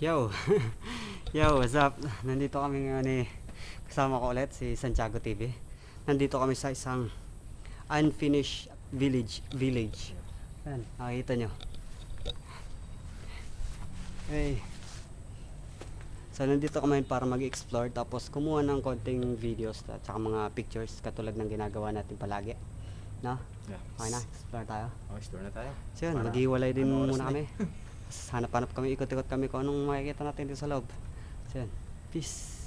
Yo! Yo, what's up? Nandito kami ngayon kasama ko ulit si Santiago TV. Nandito kami sa isang unfinished village. Ayan, nakikita nyo. Hey. So nandito kami para mag-explore tapos kumuha ng konting videos at saka mga pictures katulad ng ginagawa natin palagi. No? Yeah. Okay na, explore tayo. Explore na tayo. So yun, mag-iwalay din muna kami. Hanap-hanap kami, ikot-ikot kami kung anong makikita natin dito sa loob. So yun, peace.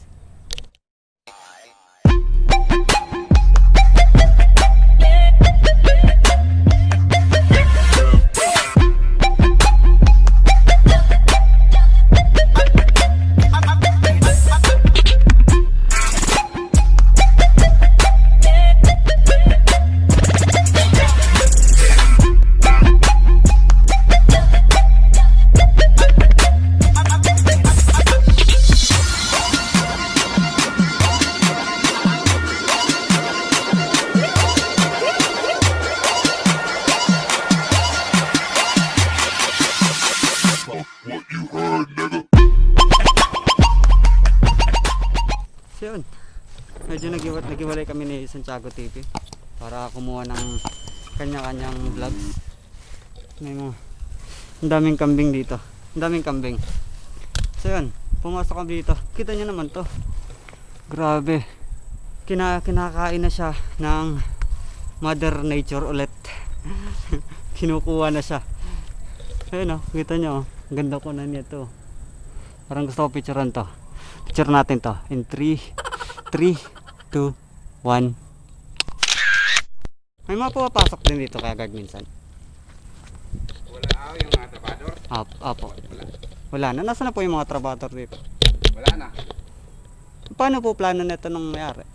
So yun, medyo nagiwalay kami ni Santiago TV para kumuha ng kanya-kanyang vlogs. May mga ang daming kambing dito, ang daming kambing. So yun, pumasok kami dito, kita nyo naman to, grabe, kinakain na siya ng Mother Nature ulit. Kinukuha na siya. Ayun o, kita nyo, ang ganda ko na niya to. Parang gusto ko picturean to. Picture natin to in 3, 2, 1. May mga pumapasok din dito kaya guard minsan. Wala yung mga trabador? Apo. Wala na. Nasaan na po yung mga trabador dito? Wala na. Paano po plano nito nung mayari?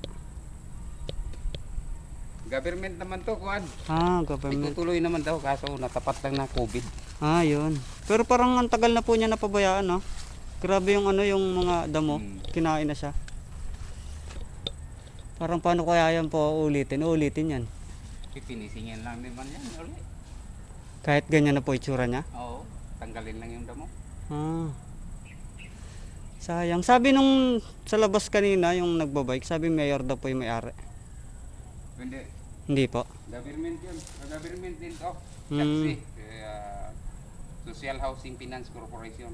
Government naman to, kuwan. Government. Itutuloy naman daw kaso natapat lang na COVID. Yun. Pero parang ang tagal na po niya napabayaan, no? Grabe yung yung mga damo, kinain na siya. Parang paano kaya yan po ulitin? Ulitin yan. Pipinisingin lang naman yan ulit. Kahit ganyan na po itsura niya? Oo, tanggalin lang yung damo. Sayang. Sabi nung sa labas kanina yung nagbabike, sabi mayor daw po yung may-ari. Hindi po. Government yun. Government din to. Taxi. Social Housing Finance Corporation.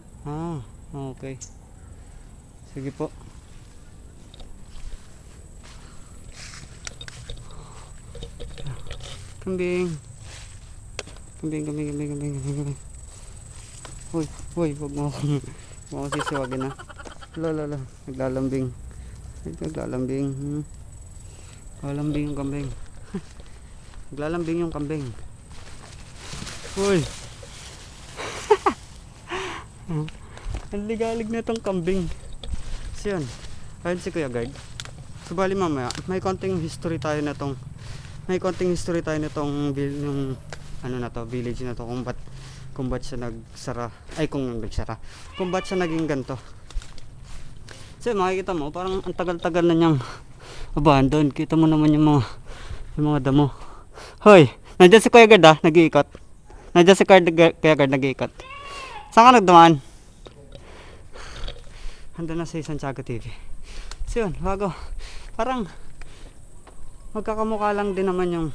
Okay. Sige po. Kambing. Hoy, wag mo ako sisiwagin na. Lala, naglalambing. Naglalambing yung kambing. Naglalambing yung kambing. Hoy. Ang ligalig na itong kambing. So yun, ayun si Kuya Guard. Subali mamaya, may konting history tayo na tong yung village na to, kung ba't siya nagsara, kung ba't siya naging ganto. So makikita mo, parang ang tagal-tagal na niyang abandon. Kita mo naman yung mga damo. Hoy, nandiyan si Kuya Guard nag-iikot. Saan ka nagdumaan? Handa na sa Santiago TV. So yun, parang magkakamukha lang din naman yung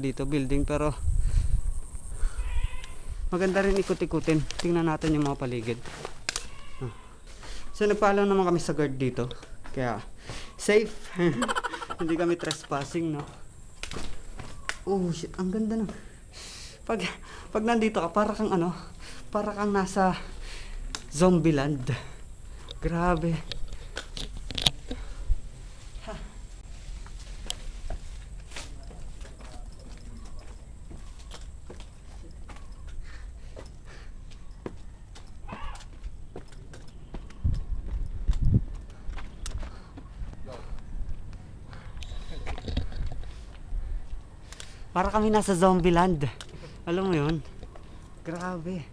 dito, building, pero maganda rin ikot-ikutin. Tingnan natin yung mga paligid. So nagpaalam naman kami sa guard dito, kaya safe. Hindi kami trespassing, no? Oh shit, ang ganda na. Pag nandito ka, para kang nasa Zombieland. Grabe. Para kami nasa Zombieland. Alam mo yun? Grabe.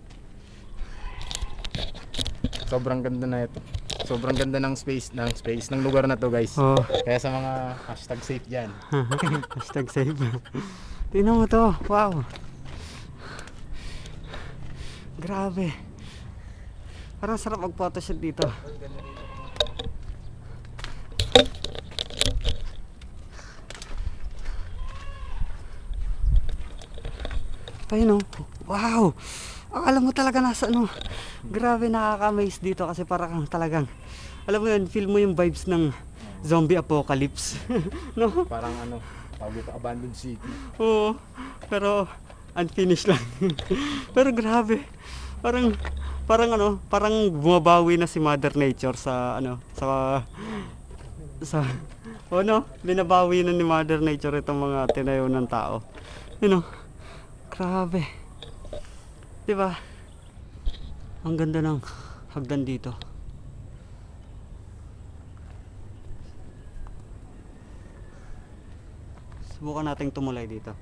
Sobrang ganda na ito. Sobrang ganda ng space ng lugar na to, guys. Kaya sa mga hashtag safe dyan. Hashtag safe. Tingnan mo to. Wow. Grabe. Parang sarap mag-photoshoot dito. Ayun oh. Wow! Akala mo talaga nasa ano. Grabe, nakaka-amaze dito kasi parang talagang, alam mo yun, feel mo yung vibes ng zombie apocalypse. No? Parang ano, tawag ito, abandoned city. Oo. Pero unfinished lang. Pero grabe. Parang bumabawi na si Mother Nature sa ano, sa oh no, binabawi na ni Mother Nature itong mga tinayo ng tao. You know, grabe. 'Di ba? Ang ganda ng hagdan dito. Subukan nating tumulay dito.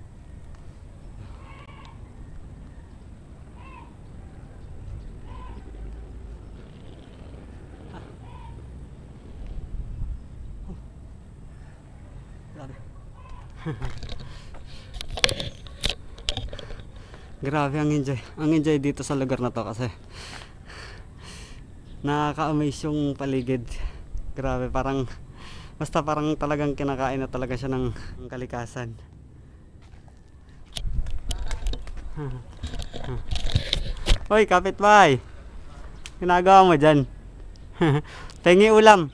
Grabe ang enjoy. Ang enjoy dito sa lugar na to kasi nakaka-amaze yung paligid. Grabe, parang basta parang talagang kinakain na talaga siya ng kalikasan. Hoy, kapitbahay. Ginagawa mo dyan? Tengi ulam.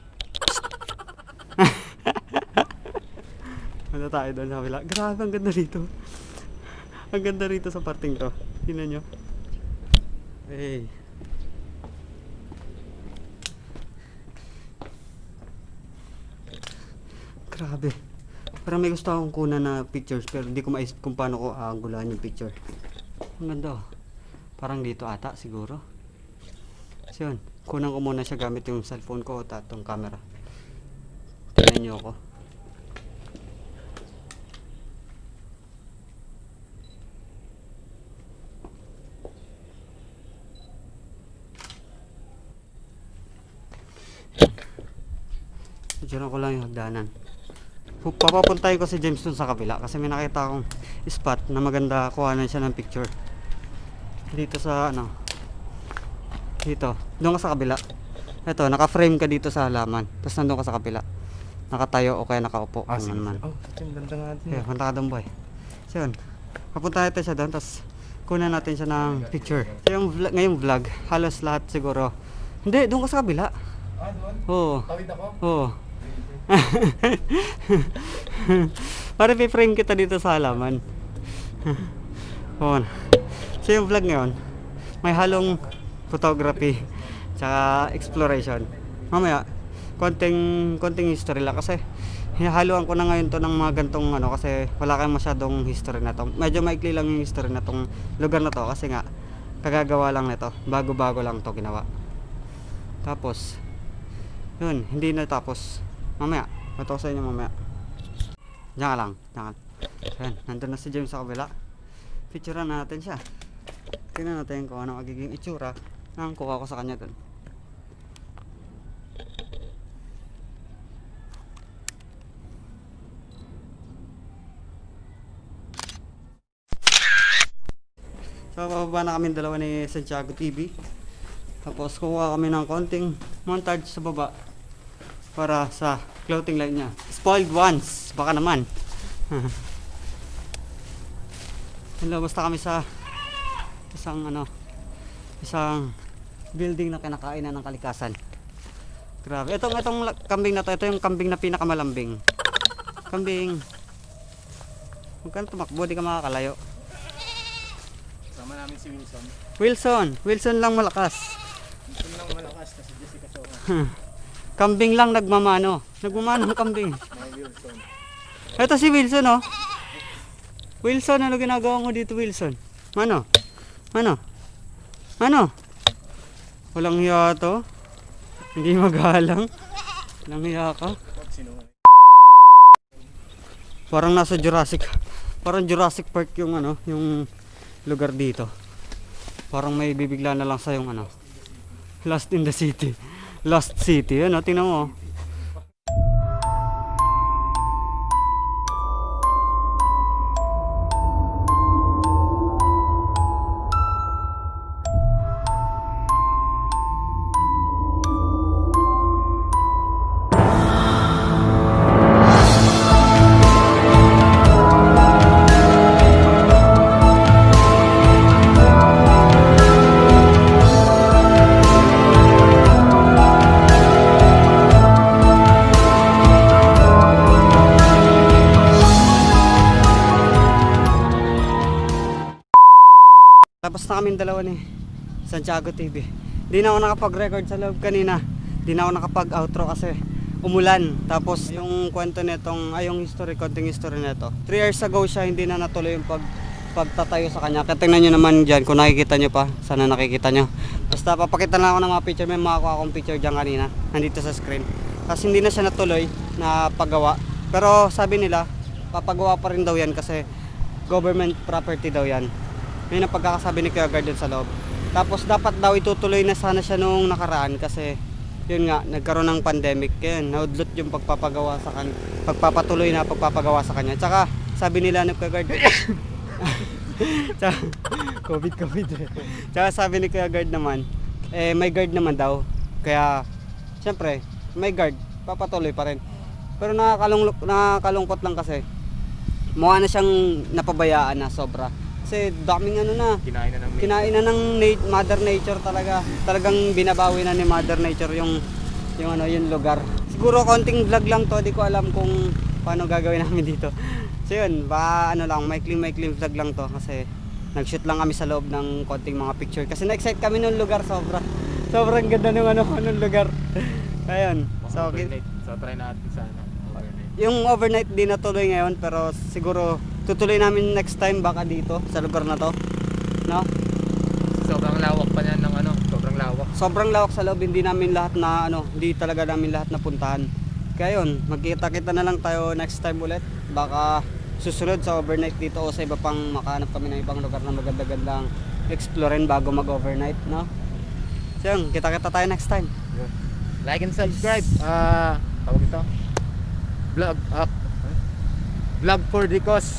Ano tayo doon sa kabila? Grabe, ang ganda rito. Ang ganda rito sa parting to. Tingnan nyo. Hey. Grabe. Parang may gusto akong kunan na pictures pero hindi ko maisip kung paano ko aanggulan yung picture. Ang ganda oh. Parang dito ata siguro. So yun. Kunan ko muna siya gamit yung cellphone ko o tatong camera. Tingnan nyo ako. Diyan ko lang yung hagdanan. Papapuntahin ko si James dun sa kabila kasi may nakita akong spot na maganda kuhanan siya ng picture. Dito sa ano. Dito. Doon ka sa kabila. Ito, naka-frame ka dito sa halaman. Tapos nandun ka sa kabila. Nakatayo o kaya nakaupo. Sige. Naman. Oh, yung ganda nga din. Okay, punta ka doon boy. So yun. Papunta natin siya doon. Tapos kunan natin siya ng picture. So yung ngayong vlog, halos lahat siguro. Hindi, doon ka sa kabila. Doon? Oo. Tawid ako? Oo. Para i-frame kita dito sa halaman. So yung vlog ngayon may halong photography tsaka exploration. Mamaya konting history lang kasi haluan ko na ngayon to ng mga gantong ano kasi wala kayong masyadong history na to. Medyo maikli lang yung history na tong lugar na to kasi nga kagagawa lang nito. Bago-bago lang to ginawa. Tapos yun, hindi na tapos. Mamaya, ito ko sa inyo mamaya. Diyan ka lang, diyan ka. So yan, nandun na si James sa kabila. Picturean natin siya. Tingnan natin kung ano magiging itsura ng kuha ko sa kanya dun. So bababa na kami dalawa ni Santiago TV. Tapos kuha kami ng konting montage sa baba para sa clothing line niya. Spoiled ones, baka naman. Basta kami sa isang building na kinakainan ng kalikasan. Grabe. Itong kambing na to, ito yung kambing na pinakamalambing. Kambing. Huwag ka na tumakbo, di ka makakalayo. Sama namin si Wilson. Wilson lang malakas. Wilson lang malakas kasi Jessica Soka. Kambing lang nagmamano. Nagmamano ang kambing. Wilson. Ito si Wilson oh. Wilson, ano ginagawa mo dito Wilson? Mano? Walang hiya to. Hindi magalang. Walang hiya ka. Parang nasa Jurassic. Parang Jurassic Park yung yung lugar dito. Parang may bibigla na lang sa yung Lost in the City. Lost City, tingnan mo. kami dalawa ni Santiago TV. Di na ako nakapag-record sa loob kanina. Di na ako nakapag-outro kasi umulan. Tapos yung kwento nitong, yung history, konting history nito. 3 years ago siya, hindi na natuloy yung pagtatayo sa kanya. Kaya tingnan nyo naman dyan, kung nakikita nyo pa, sana nakikita nyo. Basta papakita lang ako ng mga picture, may makakuha akong picture dyan kanina, nandito sa screen. Kasi hindi na siya natuloy na paggawa. Pero sabi nila, papagawa pa rin daw yan kasi government property daw yan. May napagkakasabi ni Kuya Guard dun sa loob. Tapos dapat daw itutuloy na sana siya nung nakaraan kasi yun nga, nagkaroon ng pandemic. Kaya naudlot yung pagpapagawa sa kanya, pagpapatuloy na pagpapagawa sa kanya. Tsaka sabi nila ni Kuya Guard tsaka, COVID. Tsaka sabi ni Kuya Guard naman, may guard naman daw. Kaya syempre, may guard, papatuloy pa rin. Pero nakakalungkot lang kasi mukha na siyang napabayaan na sobra. Kasi daming kinain na ng Mother Nature talaga. Talagang binabawi na ni Mother Nature yung lugar. Siguro konting vlog lang to, di ko alam kung paano gagawin namin dito. So yun, maikling vlog lang to kasi nag-shoot lang kami sa loob ng konting mga picture kasi na-excite kami nung lugar sobrang ganda ng lugar. Ayun. So try natin sana overnight. Yung overnight di natuloy ngayon pero siguro tutuloy namin next time baka dito sa lugar na to, no? Sobrang lawak pa niyan ng Sobrang lawak sa loob, hindi talaga namin lahat napuntahan. Kaya yun, magkita-kita na lang tayo next time ulit. Baka susunod sa overnight dito o sa iba pang makahanap kami ng ibang lugar na maganda-gandang explorein bago mag-overnight, no? So yun, kita-kita tayo next time. Like and subscribe. Tawag ito. Vlog for the cause.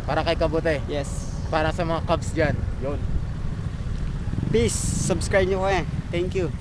Para kay Kabute. Yes. Para sa mga Cubs dyan. Yun. Peace. Subscribe nyo ko eh. Thank you.